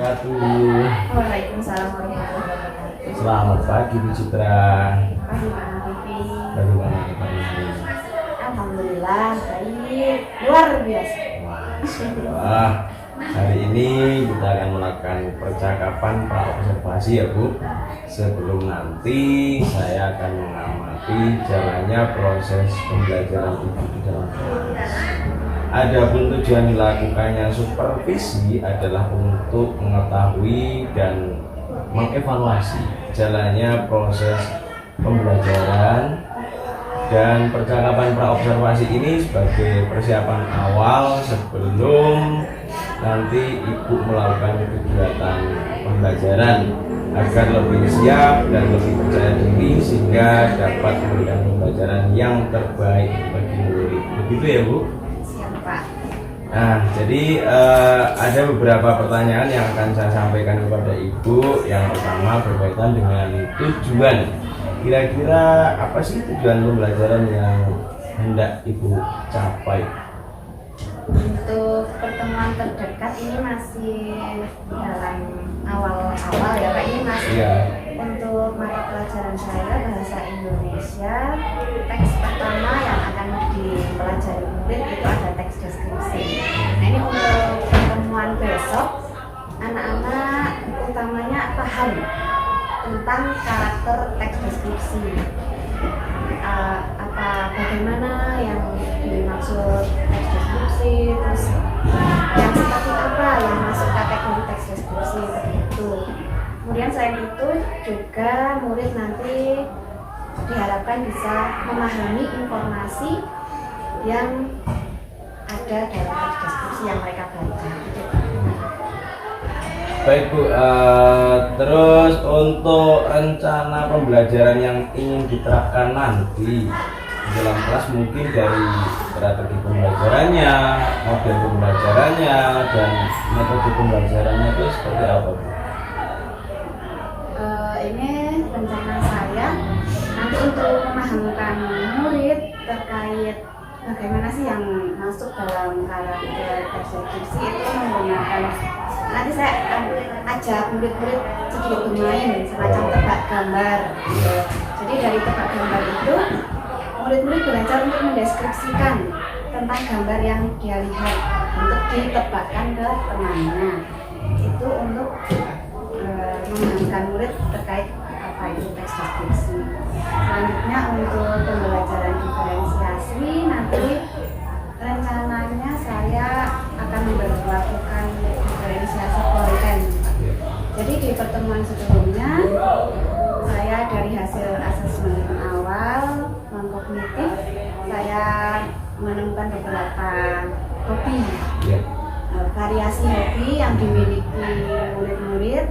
wabarakatuh. Waalaikumsalam warahmatullahi wabarakatuh. Selamat pagi Bu Citra. Pagi Pak Nafifi. Bagaimana kabarnya? Alhamdulillah baik, luar biasa. Masya Allah. Hari ini kita akan melakukan percakapan pra-observasi ya Bu. Sebelum nanti saya akan mengamati jalannya proses pembelajaran Ibu di dalam kelas. Adapun tujuan dilakukannya supervisi adalah untuk mengetahui dan mengevaluasi jalannya proses pembelajaran, dan percakapan pra-observasi ini sebagai persiapan awal sebelum nanti Ibu melakukan kegiatan pembelajaran agar lebih siap dan lebih percaya diri sehingga dapat memberikan pembelajaran yang terbaik bagi murid. Begitu ya Bu? Siap Pak. Nah, jadi ada beberapa pertanyaan yang akan saya sampaikan kepada Ibu. Yang pertama berkaitan dengan tujuan. Kira-kira apa sih tujuan pembelajaran yang hendak Ibu capai? Untuk pertemuan terdekat ini masih dalam awal-awal ya Pak, ini masih untuk mata pelajaran saya bahasa Indonesia. Teks pertama yang akan dipelajari murid itu ada teks deskripsi. Nah ini untuk pertemuan besok, anak-anak utamanya paham tentang karakter teks deskripsi. Bagaimana yang dimaksud teks deskripsi, terus yang seperti apa yang masuk kategori teks deskripsi begitu. Kemudian selain itu juga murid nanti diharapkan bisa memahami informasi yang ada dalam teks deskripsi yang mereka baca. Baik Bu, terus untuk rencana pembelajaran yang ingin diterapkan nanti dalam kelas mungkin dari strategi pembelajarannya, model pembelajarannya, dan metode pembelajarannya itu seperti apa Bu? Ini rencana saya nanti untuk memahamkan murid terkait bagaimana sih yang masuk dalam karakter teks deskripsi itu menggunakan. Nanti saya ajak murid-murid sedikit bermain semacam tebak gambar. Jadi dari tebak gambar itu murid-murid belajar untuk mendeskripsikan tentang gambar yang dia lihat untuk ditebakkan ke temannya. Itu untuk memahamkan murid terkait apa itu teks deskripsi. Selanjutnya untuk pembelajaran diferensiasi nanti rencananya saya akan melakukan diferensiasi konten. Jadi di pertemuan sebelumnya saya dari hasil asesmen awal non kognitif saya menemukan beberapa hobi, variasi hobi yang dimiliki murid-murid.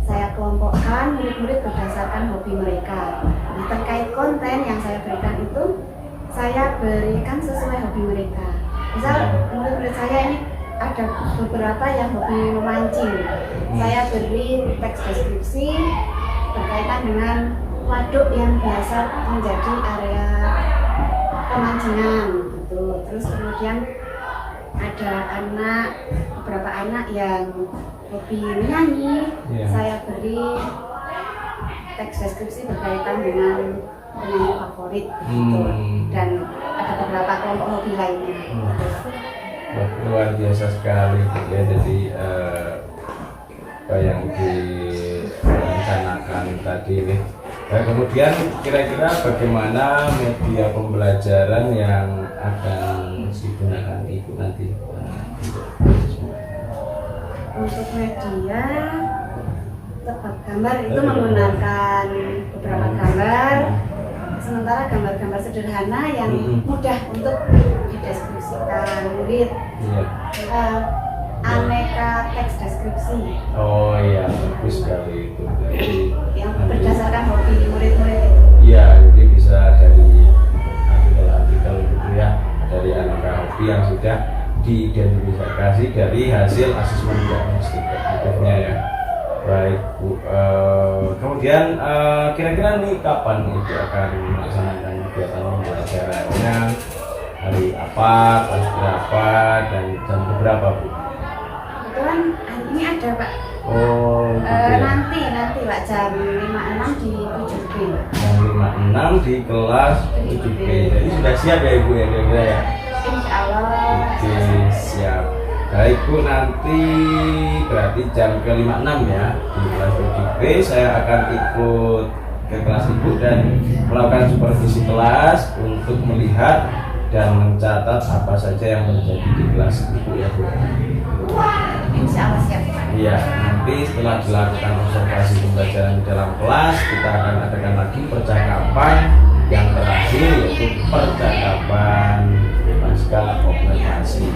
Saya kelompokkan murid-murid berdasarkan hobi mereka. Nah, terkait konten yang saya berikan itu saya berikan sesuai hobi mereka. Misal murid-murid saya ini ada beberapa yang hobi memancing. Saya beri teks deskripsi berkaitan dengan waduk yang biasa menjadi area pemancingan gitu. Terus kemudian ada beberapa anak yang hobi menyanyi. Saya beri teks deskripsi berkaitan dengan penyanyi favorit gitu. Dan ada beberapa kelompok hobi lainnya. Luar biasa sekali ya. Jadi apa yang direncanakan tadi ini. Nah, kemudian kira-kira bagaimana media pembelajaran yang akan digunakan Ibu nanti? Untuk media tebak gambar itu menggunakan beberapa gambar, sementara gambar-gambar sederhana yang mudah untuk dideskripsikan murid. Aneka teks deskripsi. Oh iya, bagus sekali itu. Jadi yang berdasarkan hobi murid-murid itu. Iya, jadi bisa dari artikel-artikel gitu ya, dari aneka hobi yang sudah diidentifikasi dari hasil asesmen diagnostik kognitifnya ya. Baik Bu, kemudian kira-kira nih kapan Ibu akan melaksanakan kegiatan pembelajarannya? Hari apa, kelas berapa, dan jam berapa Bu? Itu kebetulan hari ini ada Pak. Oh, gitu ya. Nanti Pak jam 5.06 di 7B. Jam 5.06 di kelas 7B. Jadi sudah siap ya Ibu ya kira-kira ya? Insya Allah. Oke, siap. Baik Bu, nanti berarti jam ke 5.06 ya di kelas 7B saya akan ikut ke kelas Ibu dan melakukan supervisi kelas untuk melihat dan mencatat apa saja yang terjadi di kelas Ibu ya Bu. Insya Allah siap Pak. Iya, nanti setelah dilakukan observasi pembelajaran di dalam kelas, kita akan adakan lagi percakapan yang terakhir, yaitu percakapan pasca observasi.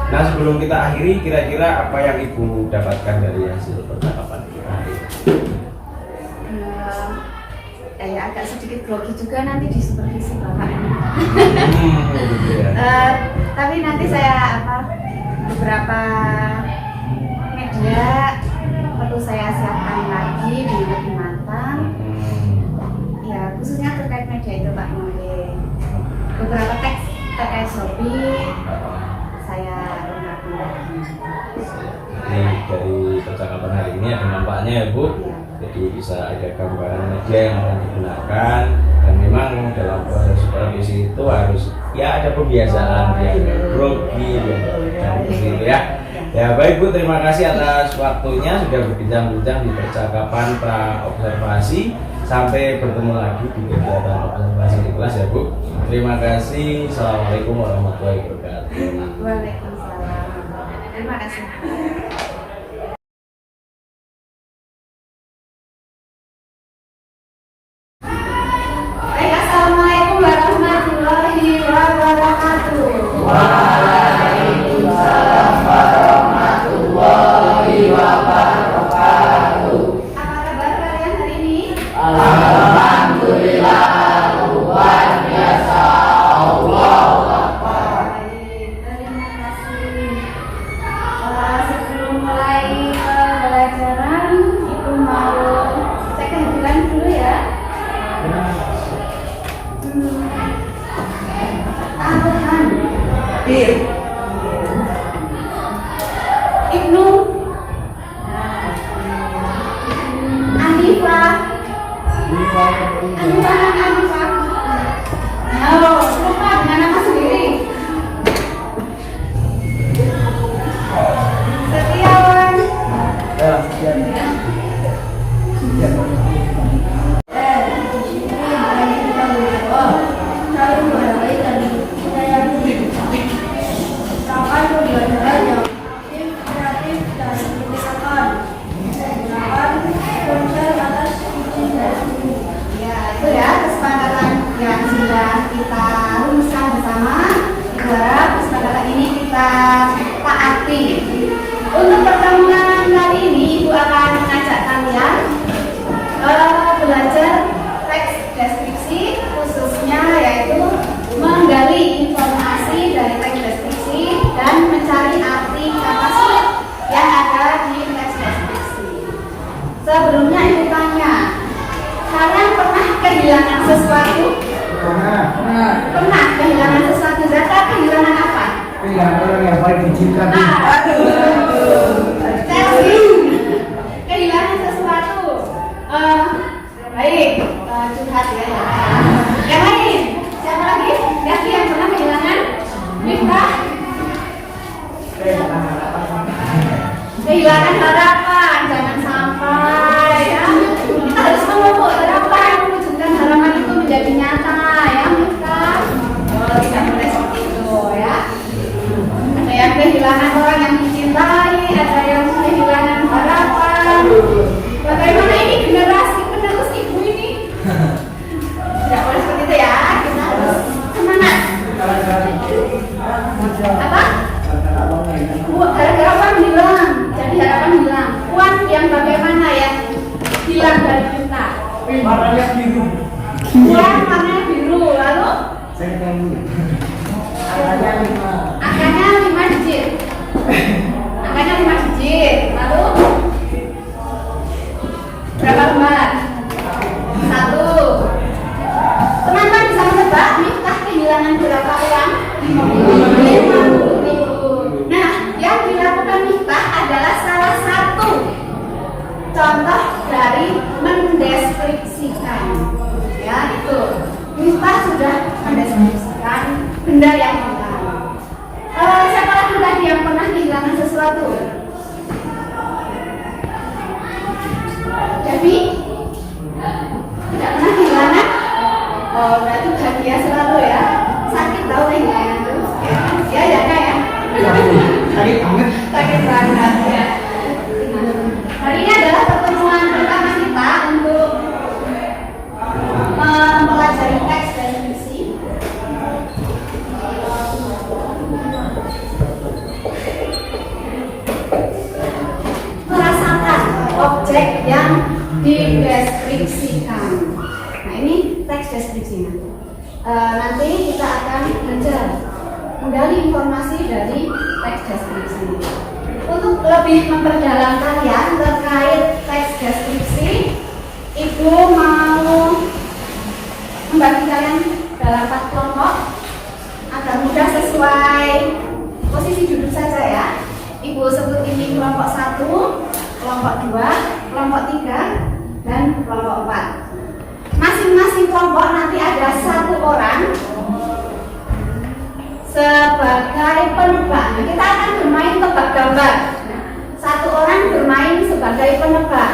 Nah, sebelum kita akhiri, kira-kira apa yang Ibu dapatkan dari hasil percakapan kita hari ini? Ya agak sedikit grogi juga nanti di supervisi Bapak. Gitu ya. Tapi nanti saya beberapa media perlu saya siapkan lagi dengan lebih matang. Ya khususnya terkait media itu Pak, beberapa teks terkait Shopee saya lengkapi lagi. Jadi dari percakapan hari ini ada nampaknya ya Bu. Ya. Jadi bisa ada gambaran media yang akan digunakan dan memang dalam proses supervisi itu harus ya ada pembiasaan yang grogi dan begitu ya. Ya baik Bu, terima kasih atas waktunya sudah berbincang-bincang di percakapan pra observasi. Sampai bertemu lagi di kegiatan observasi di kelas ya Bu. Terima kasih. Assalamualaikum warahmatullahi wabarakatuh. Waalaikumsalam. Terima kasih. Assalamualaikum warahmatullahi wabarakatuh. Waalaikumsalam warahmatullahi wabarakatuh. Apa kabar kalian hari ini? Alhamdulillah, luar biasa. Allahu Akbar. Baik, terima kasih. Sebelum mulai pembelajaran, Ibu mau cek kehadiran dulu ya. Tahan. Ibnu Anifah. Anifah. Halo, lupa dengan nama sendiri. Setiawan. Ya, itu ya kesepakatan yang sudah kita rumuskan bersama. Harap kesepakatan ini kita taati. Untuk pertemuan kali ini, Ibu akan mengajak kalian belajar teks deskripsi, khususnya yaitu menggali informasi dari teks deskripsi dan mencari arti kata sulit yang ada di teks deskripsi. Sebelumnya Ibu tanya, kalian pernah kehilangan sesuatu? Pernah kehilangan sesuatu? Data kehilangan apa? Orang yang paling dicintai. Chelsea, kehilangan sesuatu. Baik, curhat ya. Yang lain, siapa lagi? Dati yang pernah kehilangan? Miftah? Kehilangan harapan, jangan sampai ya. Kita harus memupuk harapan, mewujudkan harapan itu menjadi nyata ya Miftah. Tidak boleh seperti itu ya. Ada yang kehilangan orang yang dicintai, ada yang kehilangan harapan. Bagaimana ini generasi penerus Ibu ini? Tidak boleh seperti itu ya. Kita harus semangat. Apa? Gara-gara apa hilang? Jadi harapan hilang. Uang yang bagaimana ya? Hilang dari kita. Warnanya biru. Uang warnanya biru. Lalu? Angkanya 5 digit. Angkanya 5 digit. Lalu? Berapa lembar? 1. Teman-teman bisa menebak Miftah kehilangan berapa uang? 50.000. Nah, yang dilakukan Miftah adalah benda yang hilang. Siapa lagi tadi yang pernah kehilangan sesuatu? Jadi tidak pernah kehilangan? Oh, berarti bahagia selalu ya. Sakit tahu kehilangan itu? Ya, ya kak ya. Sakit banget. Sakit banget ya. Hari ini adalah pertemuan pertama kita untuk mempelajari teks deskripsi. Merasakan objek yang dideskripsikan. Nah ini teks deskripsinya. Nanti kita akan belajar menggali informasi dari teks deskripsi. Untuk lebih memperdalam kalian terkait teks deskripsi, Ibu mau membagi kalian dalam 4 kelompok agar mudah sesuai posisi duduk saja ya. Ibu sebut ini kelompok 1, kelompok 2, kelompok 3, dan kelompok 4. Masing-masing kelompok nanti ada 1 orang sebagai penebak. Kita akan bermain tebak gambar. 1 orang bermain sebagai penebak.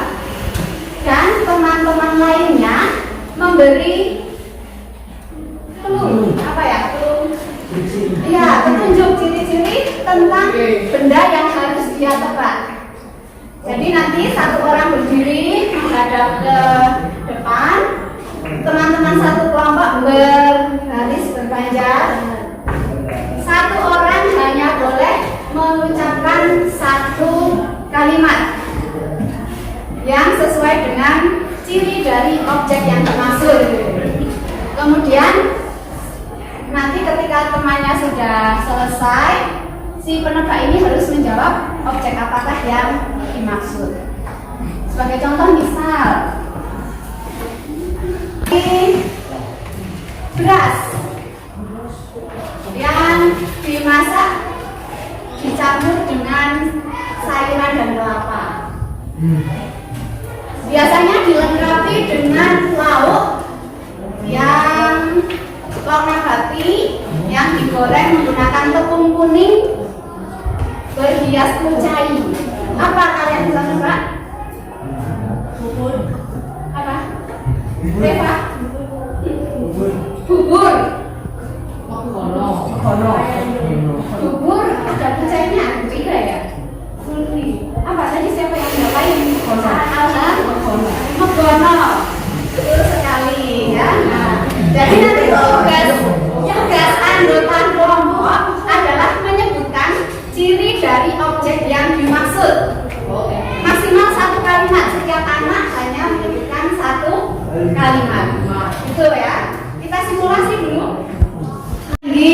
Dan teman-teman lainnya memberi clue, apa ya? Clue. Iya, petunjuk ciri-ciri tentang benda yang harus dia tebak. Jadi nanti 1 orang berdiri menghadap ke depan, teman-teman 1 kelompok berbaris berpanjang. 1 orang hanya boleh mengucapkan 1 kalimat yang sesuai dengan ciri dari objek yang dimaksud. Kemudian nanti ketika temannya sudah selesai, si penebak ini harus menjawab objek apakah yang dimaksud. Sebagai contoh misal, ini beras yang dimasak dicampur dengan sayuran dan kelapa. Biasanya dilengkapi dengan lauk nabati yang digoreng menggunakan tepung kuning berhias kucai. Apa kalian bisa nebak? Bubur. Apa? Reva? Bubur. Bubur ada kucainya, beda ya? Apa tadi siapa yang ngapain? Megono. Betul sekali ya. Nah, jadi nanti tugas anggota kelompok adalah menyebutkan ciri dari objek yang dimaksud. Maksimal 1 kalimat, setiap anak hanya menyebutkan 1 kalimat. Itu ya. Kita simulasi dulu. Ini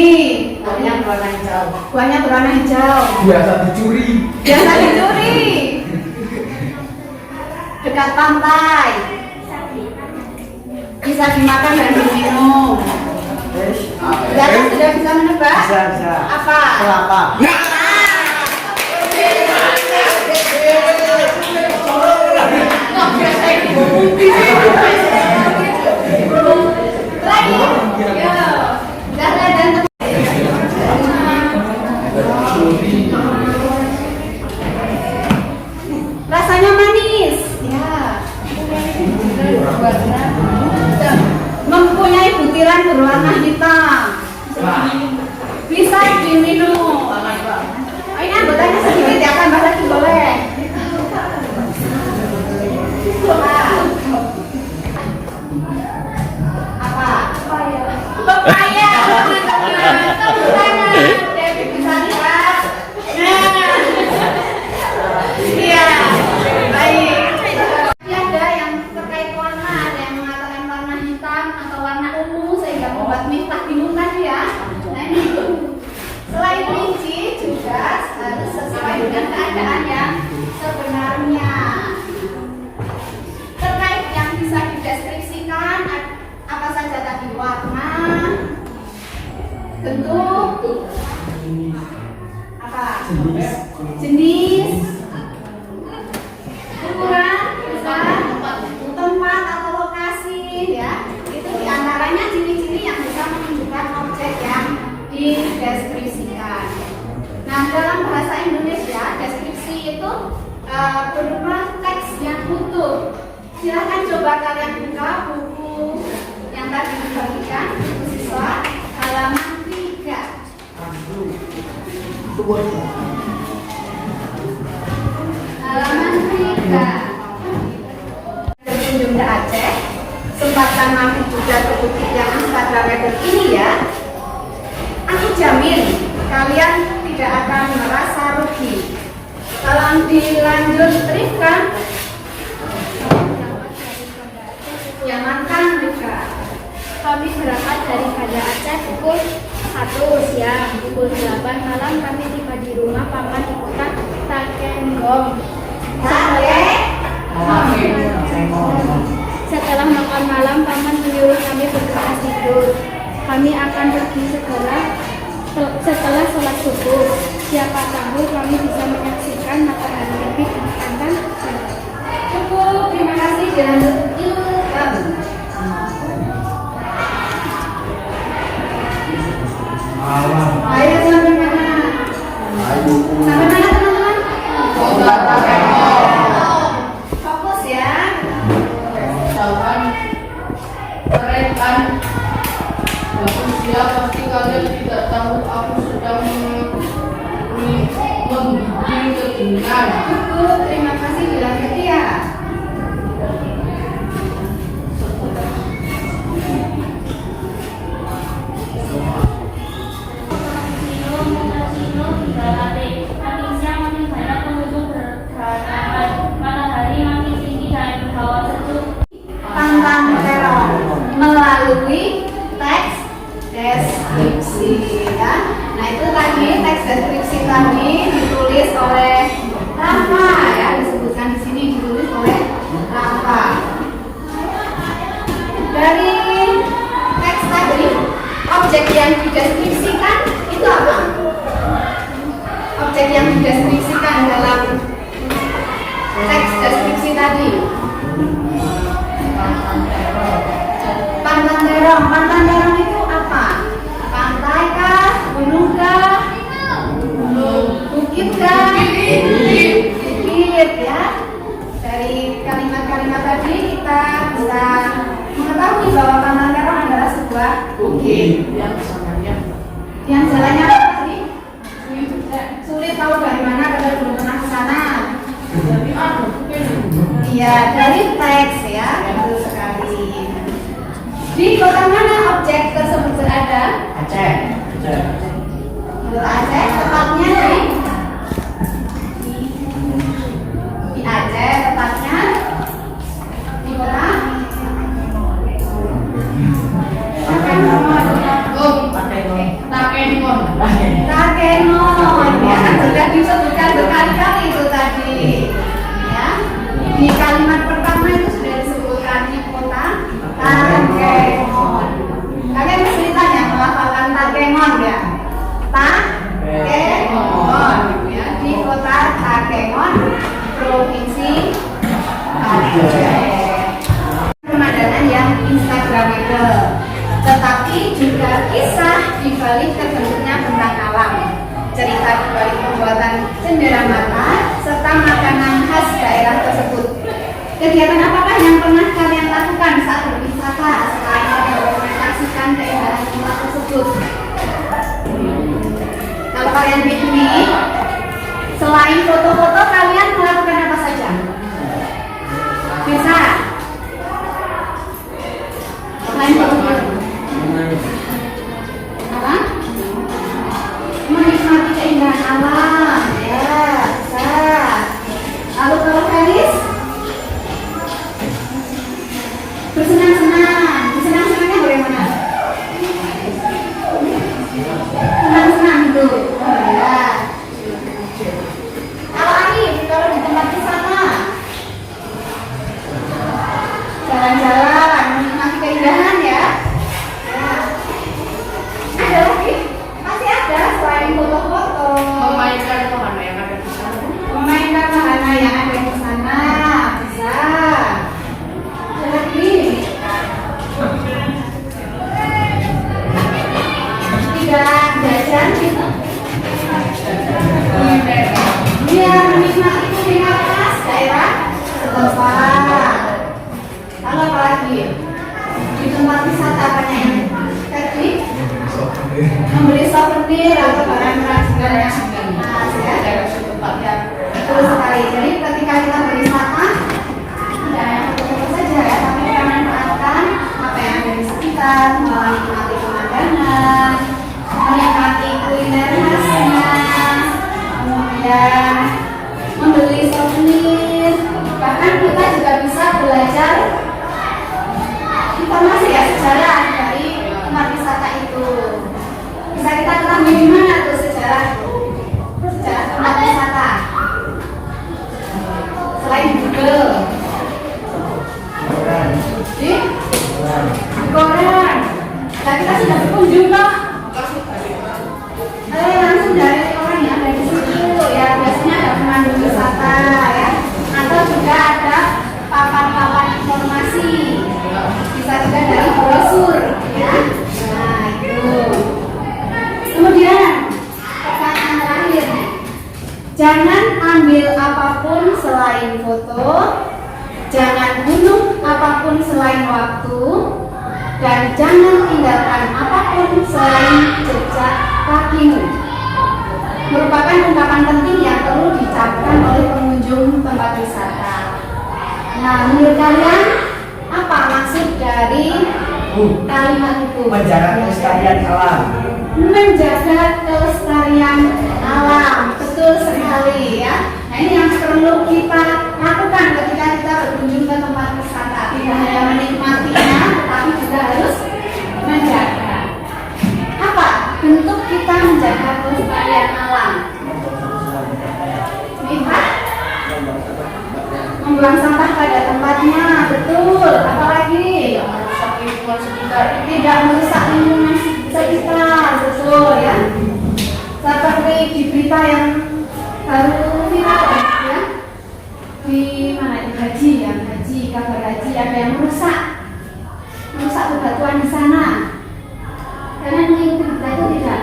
buahnya berwarna hijau. Buahnya berwarna hijau. Biasa dicuri. Biasa dicuri. Dekat pantai. Bisa dimakan dan diminum. Sudah bisa menebak? Bisa. Apa? Kelapa. Lagi. Yo. Dan rasanya manis. Ya. Mempunyai butiran berwarna hitam. Bisa diminum. Oh, ini anggotanya sedikit ya, tambah lagi boleh. Apa? Pepaya. Devi bisa lihat. Iya. Baik. Ada yang terkait warna, ada yang mengatakan warna hitam atau warna ungu sehingga membuat Miftah bingung tadi ya. Nah ini selain ini Silahkan coba kalian buka buku yang tadi dibagikan, buku siswa halaman 3. Halaman 3. Berkunjung ke Aceh, sempatkan mampir juga ke butik yang Instagramable ini ya. Aku jamin kalian tidak akan merasa rugi. Kalau dilanjut tripkan, jangankan mereka. Kami berangkat dari Banda Aceh pukul 1 siang. Pukul 8 malam kami tiba di rumah paman di kota Takenggom. Setelah makan malam, paman menyuruh kami bergegas tidur. Kami akan pergi setelah sholat subuh. Siapa tahu kami bisa menyaksikan matahari terbit di antara. Cukup, terima kasih. Dilanjut ilham. Ayo sampai mana? Sampai mana teman-teman? Fokus ya. Rekan, bagus ya, pasti kalian tidak tahu aku sedang membimbing keinginan. Cukup, terima kasih. Dilanjut ya. Pantang terong melalui teks deskripsi ya. Nah itu tadi teks deskripsi tadi ditulis oleh Rafa ya, disebutkan di sini ditulis oleh Rafa. Dari teks tadi objek yang dideskripsikan itu apa? Objek yang dideskripsikan dalam teks deskripsi tadi. Pantan terong itu apa? Pantai kah? Gunung kah? Bukit kah? Bukit ya. Dari kalimat-kalimat tadi kita bisa mengetahui bahwa pantan terong adalah sebuah bukit. Yang jalannya apa tadi? Sulit tahu dari mana karena belum pernah ke sana. Iya, dari teks ya, betul sekali. Di kota mana objek tersebut berada? Aceh. Betul, Aceh, tepatnya di Aceh, tepatnya di kota Takengon. Ya, sudah disebutkan berkali-kali itu tadi. Ya, di kalimat pertama itu sudah disebutkan di kota Takengon. Kalian kesulitan ya melafalkan Takengon ya? Takengon ya, di kota Takengon, provinsi Aceh. Pemandangan yang instagramable, tetapi juga kisah di balik terbentuknya bentang alam, cerita di balik pembuatan cendera mata, serta makanan khas daerah tersebut. Kegiatan apakah yang pernah kalian lakukan saat berwisata selain mendokumentasikan keindahan tempat tersebut? Kalau kalian piknik, selain foto-foto, kalian melakukan apa saja? Bisa? Selain foto-foto? Apa? Menikmati keindahan alam, ya, bisa. Lalu kalau Felis? Bersenang-senangnya bagaimana? Senang-senang itu, oh ya. Kalau Arif, Jangan bunuh apapun selain waktu, dan jangan tinggalkan apapun selain jejak kakimu. Merupakan ungkapan penting yang perlu diucapkan oleh pengunjung tempat wisata. Nah, menurut kalian apa maksud dari kalimat itu? Menjaga kelestarian alam. Menjaga kelestarian alam, betul sekali ya. Nah, ini yang perlu kita lakukan ketika kita berkunjung ke tempat wisata. Tidak hanya menikmatinya, tetapi juga harus menjaga. Apa bentuk kita menjaga kelestarian alam? Lihat, membuang sampah pada tempatnya, betul. Apalagi tidak merusak lingkungan sekitar, betul ya. Seperti di berita yang baru viral ya, di mana, di Haji ya, kabar Haji ada yang merusak bebatuan di sana. Karena mengikuti berita itu tidak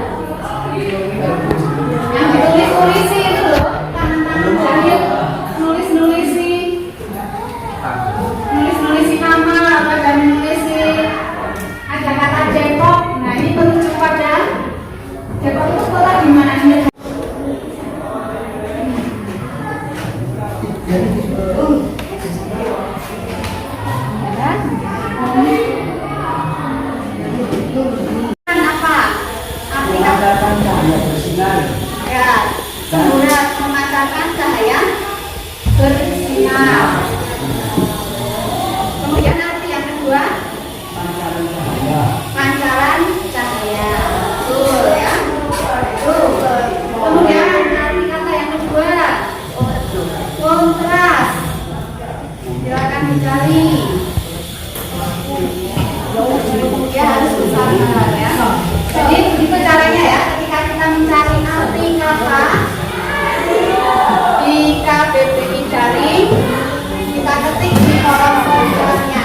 yang ditulis-tulisi itu loh, tangan-tangan jahil nulis-nulisi nama atau dan menulisi ada kata Depok. Nah, ini merujuk pada Depok itu kota di mana ini? Apa? Arti Memancarkan cahaya bersinar. ya, semburat memancarkan cahaya bersinar. Kemudian arti yang kedua, Pancaran cahaya. pancaran cahaya. Betul ya. Betul. Kemudian arti kata yang kedua, kontras. Silakan dicari. Ya, harus bersabar ya. Jadi begitu caranya ya, ketika kita mencari arti kata di KBBI Daring, kita ketik di kolom komentarnya.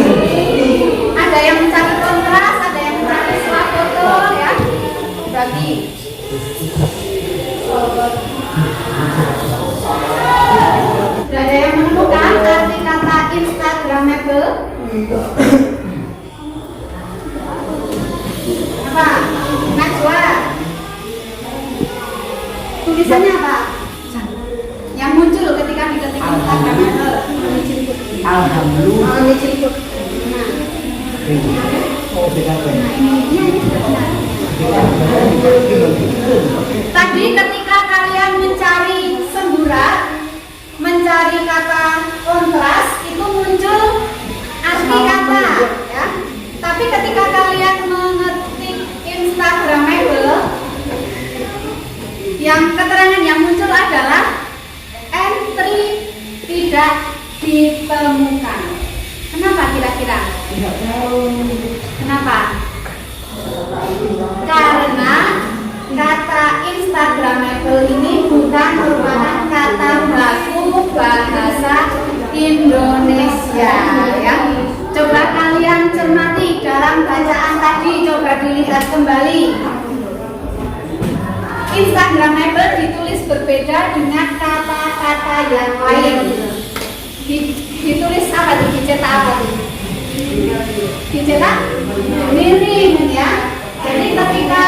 Ada yang mencari kontras, ada yang mencari swafoto ya. Bagi dan ada yang menemukan arti kata Instagramable. Apa? Najwa. Tulisannya apa? Yang muncul ketika diketik Instagramable. Alhamdulillah. Oh, ini cerita. Nah, Oh, BKP. ini benar. Tadi ketika kalian mencari semburat, mencari kata kontras, itu muncul arti kata ya. Tapi ketika kalian mengetik Instagramable, yang keterangan yang muncul adalah entry tidak ditemukan. Kenapa kira-kira? Tidak tahu. Kenapa? Karena kata Instagramable ini bukan merupakan kata baku bahasa Indonesia ya. Coba kalian cermati dalam bacaan tadi, coba dilihat kembali. Instagramable ditulis berbeda dengan kata-kata yang lain. Ditulis apa? Dicetak apa? Dicetak miring ya. Jadi ketika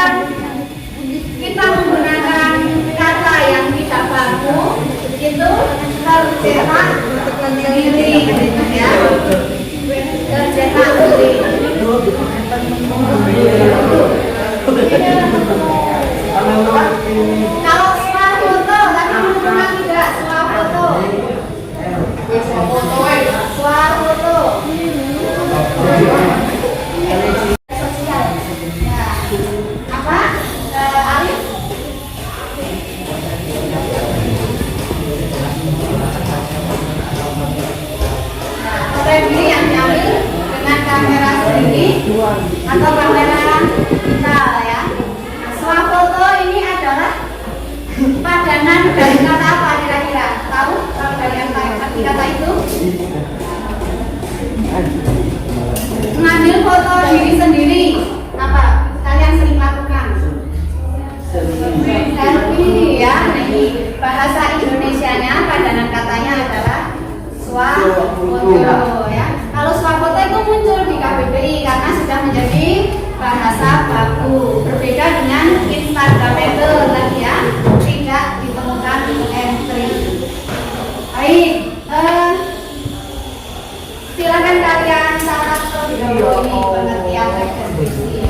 kita menggunakan kata yang tidak baku, itu tercetak miring ya. Tercetak miring. Kalau swafoto, tadi menemukan tidak swafoto? Swafoto. Sosial. Ya. Apa? Alif? Foto diri yang diambil dengan kamera sendiri atau kamera kita ya. Swafoto ini adalah padanan dari kata apa kira-kira? Tahu kalau dari arti kata itu? muncul di KBBI karena sudah menjadi bahasa baku. Berbeda dengan Instagramable tadi ya, tidak ditemukan di entry. Baik, silakan kalian catat terlebih dahulu ini pengertian teks deskripsi.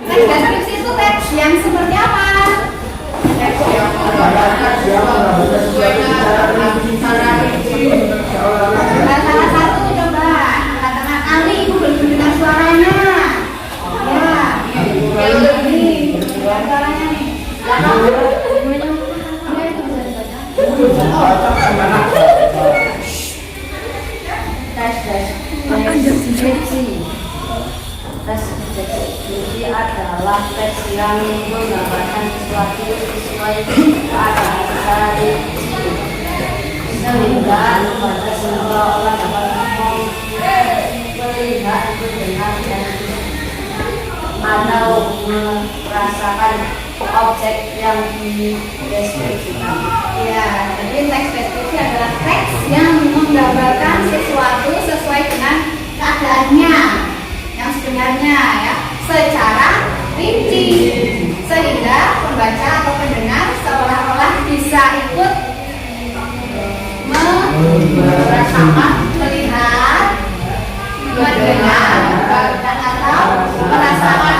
Teks deskripsi itu teks yang seperti apa? Teks yang menggambarkan sesuatu sesuai dengan cara ini. Nah, salah satu coba katakan Ali, ibu belum mendengar suaranya. Ya, ini suaranya nih. Tes deskripsi. Tes deskripsi adalah teks yang menggambarkan sesuatu sesuai keadaan sehari, sehingga pada semua orang dapat melihat, mendengar, dan atau merasakan objek yang dideskripsikan. Ya, jadi teks deskripsi adalah teks yang menggambarkan sesuatu sesuai dengan keadaannya yang sebenarnya ya, secara rinci sehingga pembaca atau pendengar seolah-olah bisa ikut merasakan, melihat, mendengar, dan atau merasakan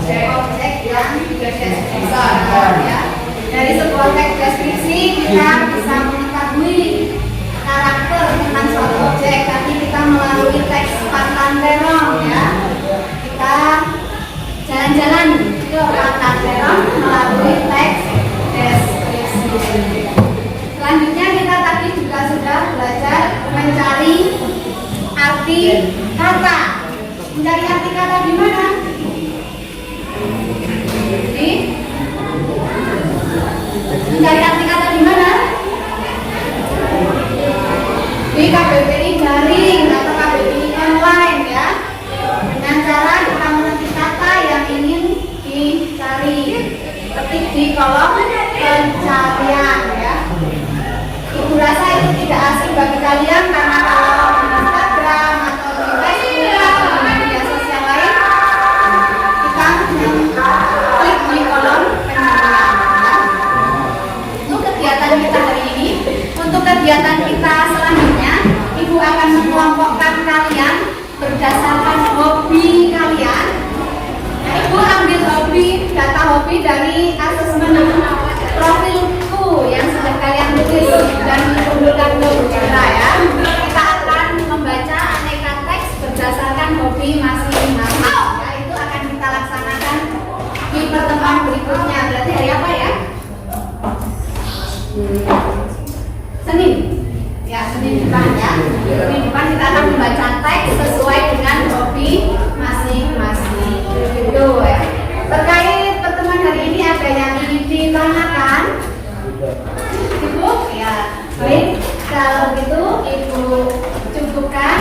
objek yang dideskripsikan ya. Dari sebuah teks deskripsi kita bisa mengetahui karakter tentang suatu objek. Nanti kita melalui teks Pantang Terong ya. Kita jalan-jalan ke Pantang Terong melalui teks deskripsi. Selanjutnya kita tadi juga sudah belajar mencari arti kata. Mencari arti kata di mana? Mencari arti kata di mana? Di KBBI daring atau KBBI online ya. Dengan cara kita mengetik kata yang ingin dicari. Ketik di kolom pencarian ya. Ibu rasa itu tidak asing bagi kalian karena kalau di Instagram atau di Facebook atau di media sosial lain kita klik di kolom pencarian ya. Untuk kegiatan kita hari ini, untuk kegiatan kita selanjutnya, Ibu akan mengelompokkan kalian berdasarkan hobi kalian. Nah, Ibu ambil data hobi dari asesmen profilku yang sudah kalian tulis dan dikumpulkan ke kita ya. Kita akan membaca aneka teks berdasarkan hobi masing-masing. Ya, itu akan kita laksanakan di pertemuan berikutnya. Berarti hari apa ya? Senin. Ya, Senin depan ya. Senin depan kita akan membaca teks sesuai dengan hobi masing-masing. Gitu ya. Terkait pertemuan hari ini ada yang ingin ditanyakan? Ibu? Ya. Baik, kalau gitu Ibu cukupkan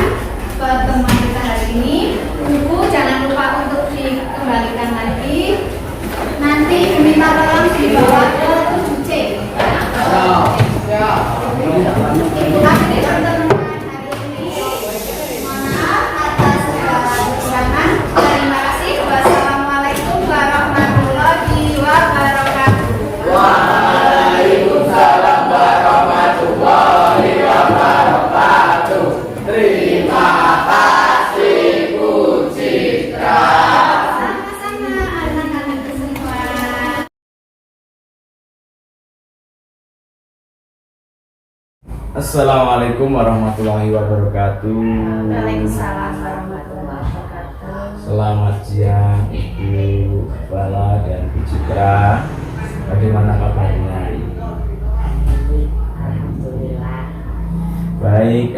pertemuan kita hari ini. Ibu jangan lupa untuk dikembalikan lagi. Nanti minta tolong dibawa ke 7C. Ya. Ibu akhiri pertemuan hari ini. Mohon maaf atas segala kekurangan. Terima kasih. Wassalamualaikum warahmatullahi wabarakatuh. Waalaikumsalam warahmatullahi wabarakatuh. Terima kasih Bu Citra. Sama-sama, anak-anak semua. Assalamualaikum warahmatullahi wabarakatuh. Waalaikumsalam warahmatullahi wabarakatuh. Selamat siang Ibu Bala dan Bu Citra. Bagaimana kabarnya hari ini? Alhamdulillah. Baik,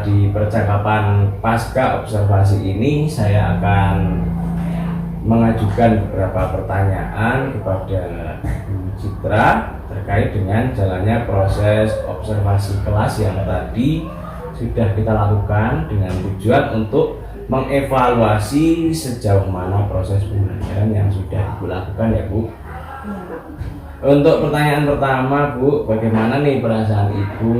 di percakapan pasca observasi ini saya akan mengajukan beberapa pertanyaan kepada Bu Citra terkait dengan jalannya proses observasi kelas yang tadi sudah kita lakukan dengan tujuan untuk mengevaluasi sejauh mana proses pembelajaran yang sudah dilakukan ya Bu. Untuk pertanyaan pertama Bu, bagaimana nih perasaan Ibu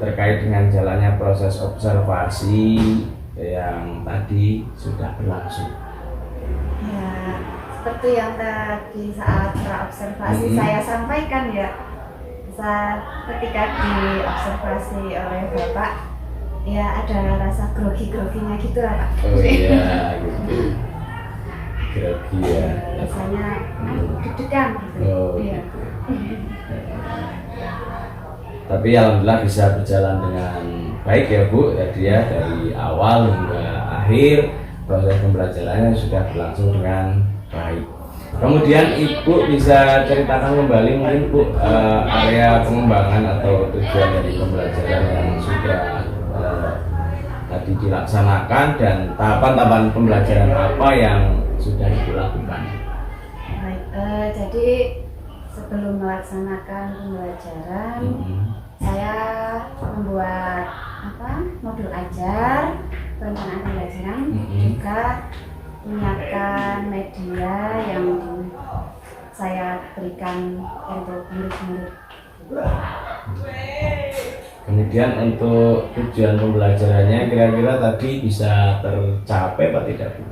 terkait dengan jalannya proses observasi yang tadi sudah berlangsung? Ya, seperti yang tadi saat praobservasi saya sampaikan ya, saat ketika diobservasi oleh Bapak, ya ada rasa grogi-groginya gitu lah Pak. Oh iya, gitu. Grogi ya. Rasanya deg-degan gitu. Oh, Iya. gitu. Tapi alhamdulillah bisa berjalan dengan baik ya Bu, tadi ya dari awal hingga akhir proses pembelajarannya sudah berlangsung dengan baik. Kemudian Ibu bisa ceritakan kembali mungkin Bu area pengembangan atau tujuan dari pembelajaran yang sudah tadi dilaksanakan dan tahapan-tahapan pembelajaran apa yang sudah dilakukan. Baik, jadi sebelum melaksanakan pembelajaran, saya membuat modul ajar, perencanaan pembelajaran, juga menyiapkan media yang saya berikan untuk murid-murid. Kemudian untuk tujuan pembelajarannya kira-kira tadi bisa tercapai apa tidak Bu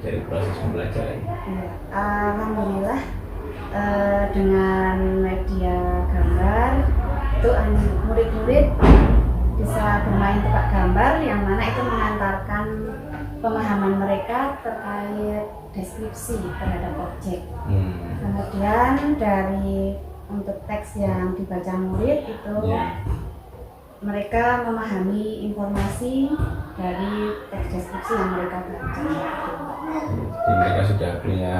dari proses pembelajarannya? Ya, alhamdulillah dengan media gambar itu murid-murid bisa bermain tebak gambar yang mana itu mengantarkan pemahaman mereka terkait deskripsi terhadap objek. Kemudian dari untuk teks yang dibaca murid itu mereka memahami informasi dari teks deskripsi yang mereka baca. Jadi mereka sudah punya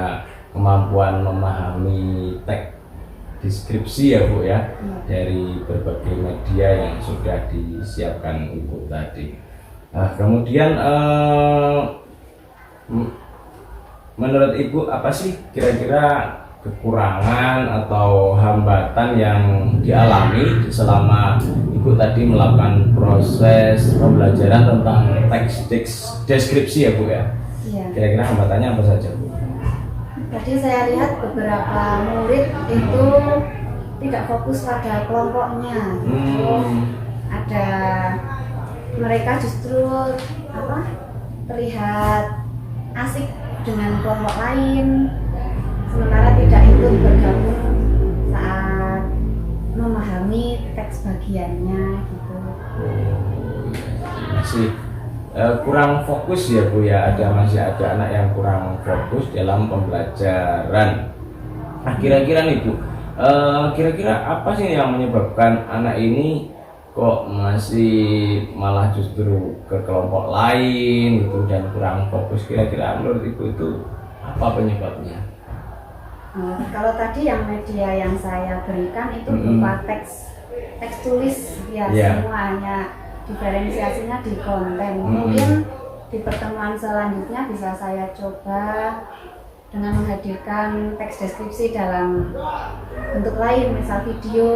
kemampuan memahami teks deskripsi ya Bu ya, dari berbagai media yang sudah disiapkan Ibu tadi. Nah, kemudian menurut Ibu apa sih kira-kira kekurangan atau hambatan yang dialami selama Ibu tadi melakukan proses pembelajaran tentang teks deskripsi ya Bu ya? Iya. Kira-kira hambatannya apa saja Bu? Tadi saya lihat beberapa murid itu tidak fokus pada kelompoknya. Ada mereka justru terlihat asik dengan kelompok lain, sementara tidak ikut bergabung saat memahami teks bagiannya gitu. Masih kurang fokus ya Bu ya, masih ada anak yang kurang fokus dalam pembelajaran. Nah kira-kira nih Bu, kira-kira apa sih yang menyebabkan anak ini kok masih malah justru ke kelompok lain gitu dan kurang fokus? Kira-kira menurut Ibu itu apa penyebabnya? Kalau tadi yang media yang saya berikan itu berupa teks tulis ya, semuanya diferensiasinya di konten. Mungkin di pertemuan selanjutnya bisa saya coba dengan menghadirkan teks deskripsi dalam bentuk lain, misal video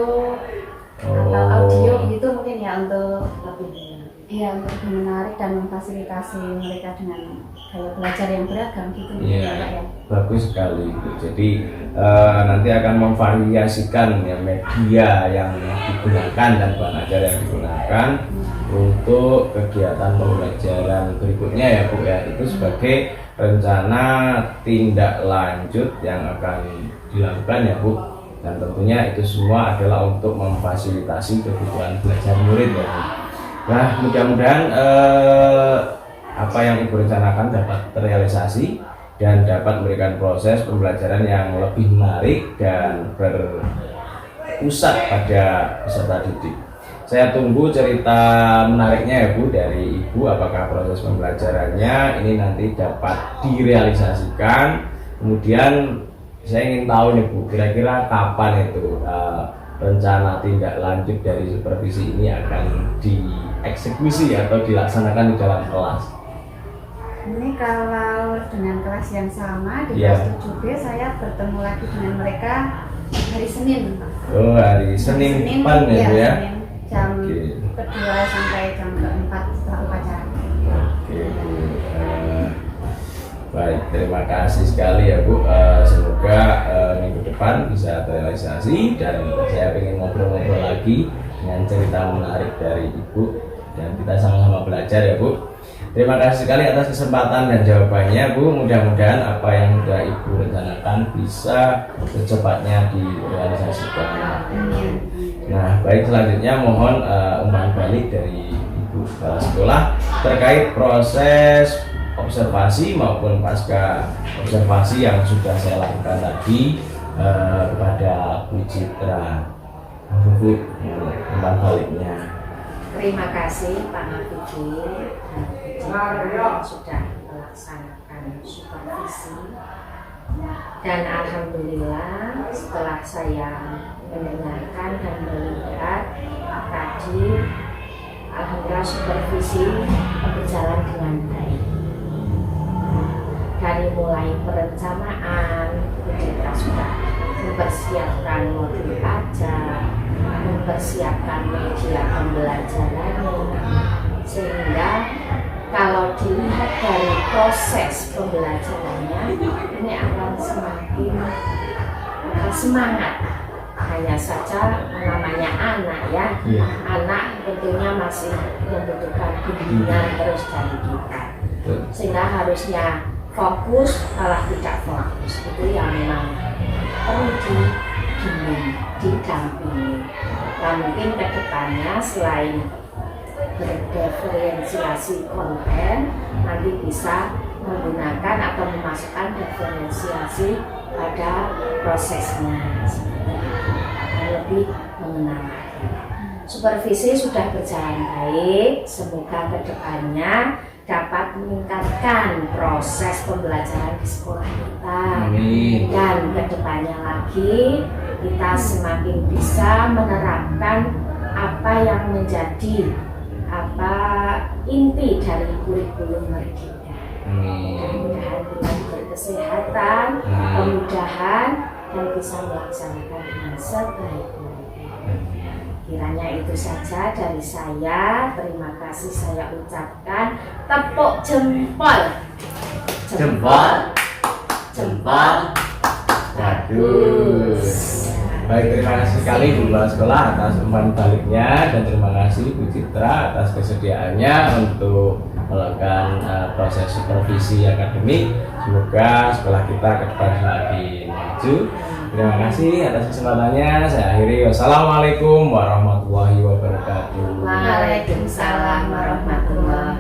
atau audio gitu mungkin ya, untuk untuk lebih menarik dan memfasilitasi mereka dengan gaya belajar yang beragam gitu. Iya, bagus sekali Bu. Jadi nanti akan memvariasikan ya media yang digunakan dan bahan ajar yang digunakan untuk kegiatan pembelajaran berikutnya ya Bu ya. Itu sebagai rencana tindak lanjut yang akan dilakukan ya Bu. Dan tentunya itu semua adalah untuk memfasilitasi kebutuhan belajar murid ya Bu. Nah mudah-mudahan apa yang Ibu rencanakan dapat terrealisasi dan dapat memberikan proses pembelajaran yang lebih menarik dan berpusat pada peserta didik. Saya tunggu cerita menariknya ya Bu dari Ibu, apakah proses pembelajarannya ini nanti dapat direalisasikan. Kemudian saya ingin tahu nih Bu, kira-kira kapan itu rencana tindak lanjut dari supervisi ini akan dieksekusi atau dilaksanakan di dalam kelas? Ini kalau dengan kelas yang sama di Iya. kelas 7B saya bertemu lagi dengan mereka hari Senin, Pak. Oh, hari Senin depan ya, Bu ya? Senin, jam Oke. kedua sampai jam keempat setelah upacara. Oke, Bu. Baik, terima kasih sekali ya Bu. Semoga minggu depan bisa terrealisasi dan saya ingin ngobrol-ngobrol lagi dengan cerita menarik dari Ibu dan kita sama-sama belajar ya Bu. Terima kasih sekali atas kesempatan dan jawabannya Bu. Mudah-mudahan apa yang sudah Ibu rencanakan bisa secepatnya direalisasikan. Nah, baik, selanjutnya mohon umpan balik dari Ibu Kepala Sekolah terkait proses observasi maupun pasca observasi yang sudah saya lakukan tadi kepada Bu Citra. Bu, umpan baliknya. Terima kasih Pak Nafikin yang sudah melaksanakan supervisi, dan alhamdulillah setelah saya mendengarkan dan melihat tadi, alhamdulillah supervisi berjalan dengan baik. Dari mulai perencanaan, kita sudah mempersiapkan modul ajar, mempersiapkan media pembelajarannya, sehingga kalau dilihat dari proses pembelajarannya ini akan semakin semangat. Hanya saja namanya anak ya, anak tentunya masih membutuhkan bimbingan terus dari kita, sehingga harusnya fokus malah tidak fokus, itu yang memang perlu dibimbing, didampingi. Nah, mungkin ke depannya selain berdiferensiasi konten, nanti bisa menggunakan atau memasukkan diferensiasi pada prosesnya, lebih mengenal. Supervisi sudah berjalan baik, semoga ke depannya dapat meningkatkan proses pembelajaran di sekolah kita. Amin. Dan kedepannya lagi kita semakin bisa menerapkan apa yang menjadi inti dari kurikulum Merdeka. Mudah-mudahan kita diberi kesehatan, kemudahan, dan bisa melaksanakan dengan sebaik-baiknya. Kiranya itu saja dari saya. Terima kasih saya ucapkan. Tepuk jempol. Jempol. Jempol. Bagus. Baik, terima kasih sekali Bu Kepala Sekolah atas umpan baliknya, dan terima kasih Bu Citra atas kesediaannya untuk melakukan proses supervisi akademik. Semoga sekolah kita ke depan semakin maju. Terima kasih atas kesempatannya. Saya akhiri. Wassalamualaikum warahmatullahi wabarakatuh. Waalaikumsalam warahmatullahi